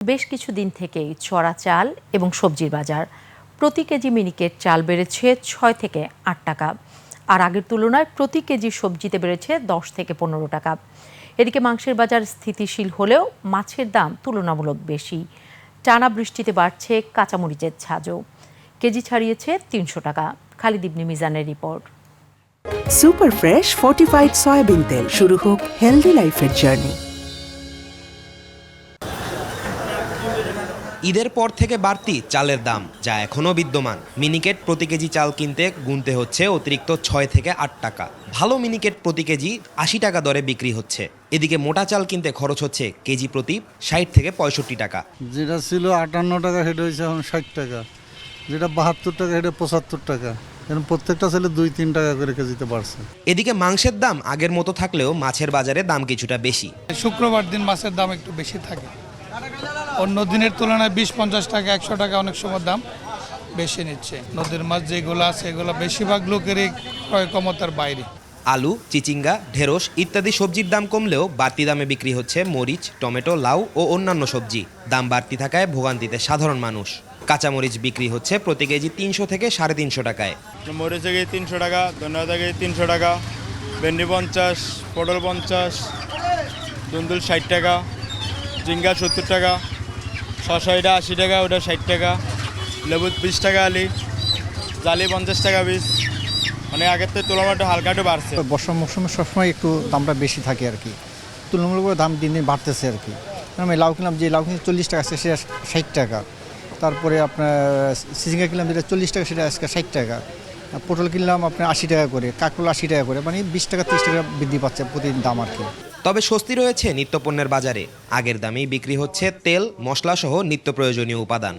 বেশ কিছুদিন থেকেই চড়া চাল এবং সবজির বাজার। প্রতি কেজি মিনিকেট চাল বেড়েছে ৬ থেকে ৮ টাকা, আর আগের তুলনায় প্রতি কেজি সবজিতে বেড়েছে ১০ থেকে ১৫ টাকা। এদিকে মাংসের বাজার স্থিতিশীল হলেও মাছের দাম তুলনামূলক বেশি। টানা বৃষ্টিতে বাড়ছে কাঁচামরিচের ঝাঁজও, কেজি ছাড়িয়েছে ৩০০ টাকা। খালিদ ইবনে মিজানের report. Super fresh fortified soybean তেল, শুরু হোক হেলদি লাইফের জার্নি। ঈদের পর থেকে বাড়তি চালের দাম, যা এখনও বিদ্যমান। মিনিকেট প্রতি কেজি চাল কিনতে গুনতে হচ্ছে অতিরিক্ত ৬ থেকে ৮ টাকা। ভালো মিনিকেট প্রতি কেজি ৮০ টাকা দরে বিক্রি হচ্ছে। এদিকে মোটা চাল কিনতে খরচ হচ্ছে কেজি প্রতি ৬০ থেকে ৬৫ টাকা। যেটা ছিল ৫৮ টাকা সেটা হয়েছে এখন ৬০ টাকা, যেটা ৭২ টাকা সেটা ৭৫ টাকা। এখন প্রত্যেকটা ছেলে ২-৩ টাকা করে কেজিতে বাড়ছে। এদিকে মাংসের দাম আগের মতো থাকলেও মাছের বাজারে দাম কিছুটা বেশি। শুক্রবার দিন মাছের দাম একটু বেশি থাকে, অন্য দিনের তুলনায় ২০-৫০ টাকা ১০০ টাকা অনেক সময় দাম বেশি নিচ্ছে। নদীর মাছ যেগুলো আছে এগুলো বেশিরভাগ লোকেরই ক্রয় ক্ষমতার বাইরে। আলু, চিচিঙ্গা, ঢেঁড়স ইত্যাদি সবজির দাম কমলেও বাড়তি দামে বিক্রি হচ্ছে মরিচ, টমেটো, লাউ ও অন্যান্য সবজি। দাম বাড়তি থাকায় ভোগান্তিতে সাধারণ মানুষ। কাঁচামরিচ বিক্রি হচ্ছে প্রতি কেজি ৩০০ থেকে ৩৫০ টাকায়। মরিচ কেজি ৩০০ টাকা, ধনিয়া কেজি ৩০০ টাকা, ভেন্ডি ৫০, পটল ৫০, দুন্দুল ৬০ টাকা, ঝিঙ্গা ৭০ টাকা, শসা এটা ৮০ টাকা, ওটা ৬০ টাকা, লেবু ২০ টাকা আলি, জালি ৫০ টাকা পিস। মানে আগের থেকে তুলনাটা হালকা একটু বাড়ছে। বর্ষা মৌসুমে সবসময় একটু দামটা বেশি থাকে আর কি, তুলনামূলক দাম দিন দিন বাড়তেছে আর কি। আমি লাউ কিনলাম, যে লাউ কিনছি ৪০ টাকা, সেটা ৬০ টাকা। তারপরে আপনার চিচিঙ্গা কিনলাম, যেটা ৪০ টাকা, সেটা আজকে ৬০ টাকা। পটল কিনলাম আপনার ৮০ টাকা করে, কাঁকরোল ৮০ টাকা করে, মানে ২০ টাকা ৩০ টাকা বৃদ্ধি পাচ্ছে প্রতিদিন দাম আর কি। তবে স্বস্তি রয়েছে নিত্যপণ্যের বাজারে। আগের দামেই বিক্রি হচ্ছে তেল, মশলা সহ নিত্য প্রয়োজনীয় উপাদান।